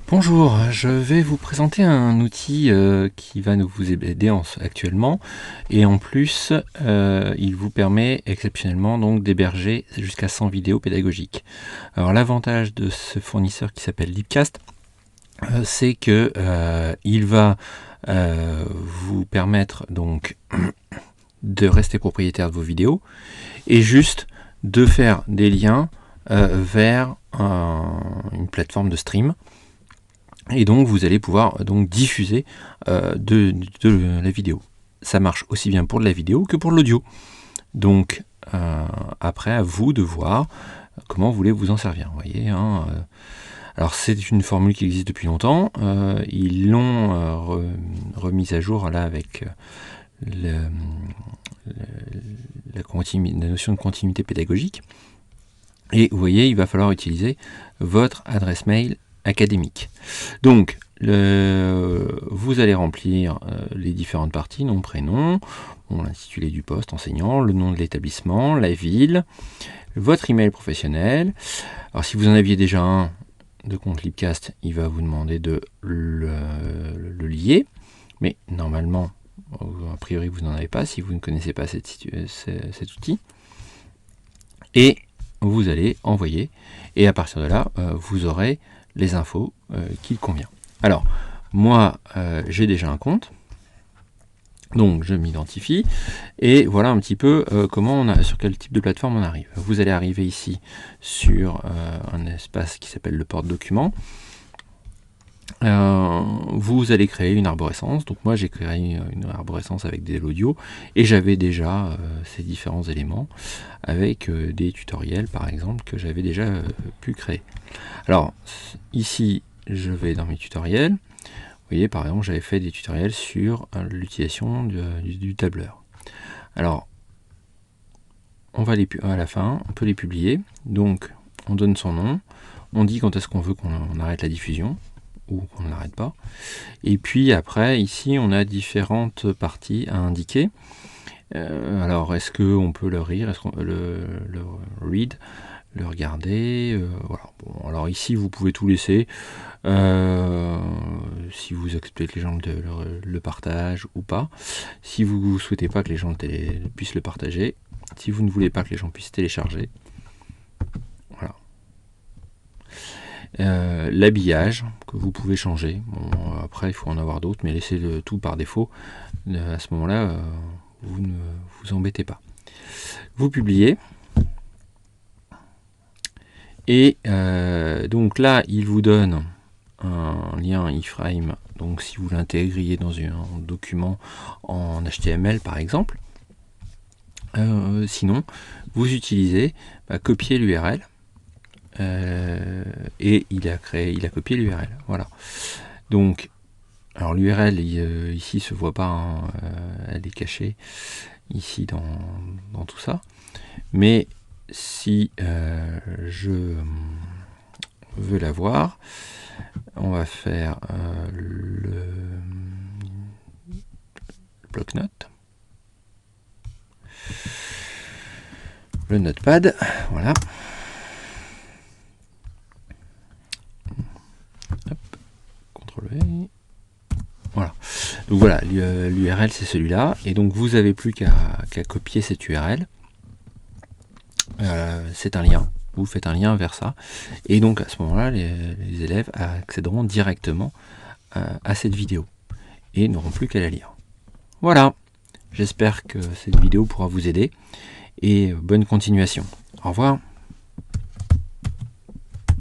Bonjour, je vais vous présenter un outil qui va vous aider actuellement, et en plus il vous permet exceptionnellement donc d'héberger jusqu'à 100 vidéos pédagogiques. Alors l'avantage de ce fournisseur qui s'appelle Libcast, c'est que il va vous permettre donc de rester propriétaire de vos vidéos et juste de faire des liens vers une plateforme de stream. Et donc vous allez pouvoir donc diffuser de la vidéo. Ça marche aussi bien pour de la vidéo que pour l'audio. Donc après à vous de voir comment vous voulez vous en servir. Vous voyez, hein, alors c'est une formule qui existe depuis longtemps. Ils l'ont remise à jour là avec la notion de continuité pédagogique. Et vous voyez, il va falloir utiliser votre adresse mail académique. Donc, vous allez remplir les différentes parties, nom, prénom, l'intitulé du poste, enseignant, le nom de l'établissement, la ville, votre email professionnel. Alors, si vous en aviez déjà un de compte Libcast, il va vous demander de le lier, mais normalement, a priori, vous n'en avez pas si vous ne connaissez pas cet outil. Et vous allez envoyer, et à partir de là, vous aurez les infos qu'il convient. Alors, moi, j'ai déjà un compte, donc je m'identifie, et voilà un petit peu sur quel type de plateforme on arrive. Vous allez arriver ici sur un espace qui s'appelle le porte-document. Vous allez créer une arborescence. Donc moi j'ai créé une arborescence avec de l'audio et j'avais déjà ces différents éléments avec des tutoriels par exemple que j'avais déjà pu créer. Alors ici je vais dans mes tutoriels. Vous voyez par exemple j'avais fait des tutoriels sur l'utilisation du tableur. Alors on va à la fin, on peut les publier. Donc on donne son nom, on dit quand est-ce qu'on veut qu'on arrête la diffusion ou qu'on ne l'arrête pas. Et puis après, ici, on a différentes parties à indiquer. Alors, est-ce qu'on peut le lire, est-ce qu'on peut le read, le regarder, voilà. Bon, alors ici, vous pouvez tout laisser. Si vous acceptez que les gens le partagent ou pas. Si vous ne souhaitez pas que les gens puissent le partager. Si vous ne voulez pas que les gens puissent télécharger. Voilà. L'habillage que vous pouvez changer. Bon, après il faut en avoir d'autres, mais laissez le tout par défaut. À ce moment là vous ne vous embêtez pas. Vous publiez et donc là il vous donne un lien iframe, donc si vous l'intégriez dans un document en HTML par exemple. Sinon vous utilisez copier l'URL. Et il a copié l'URL. Voilà. Donc, alors l'URL ici se voit pas, hein, elle est cachée ici dans tout ça. Mais si je veux la voir, on va faire le bloc-notes, le notepad, voilà. Voilà. Donc voilà, l'URL c'est celui-là, et donc vous n'avez plus qu'à copier cette URL. C'est un lien, vous faites un lien vers ça, et donc à ce moment-là, les élèves accéderont directement à cette vidéo, et n'auront plus qu'à la lire. Voilà, j'espère que cette vidéo pourra vous aider, et bonne continuation. Au revoir.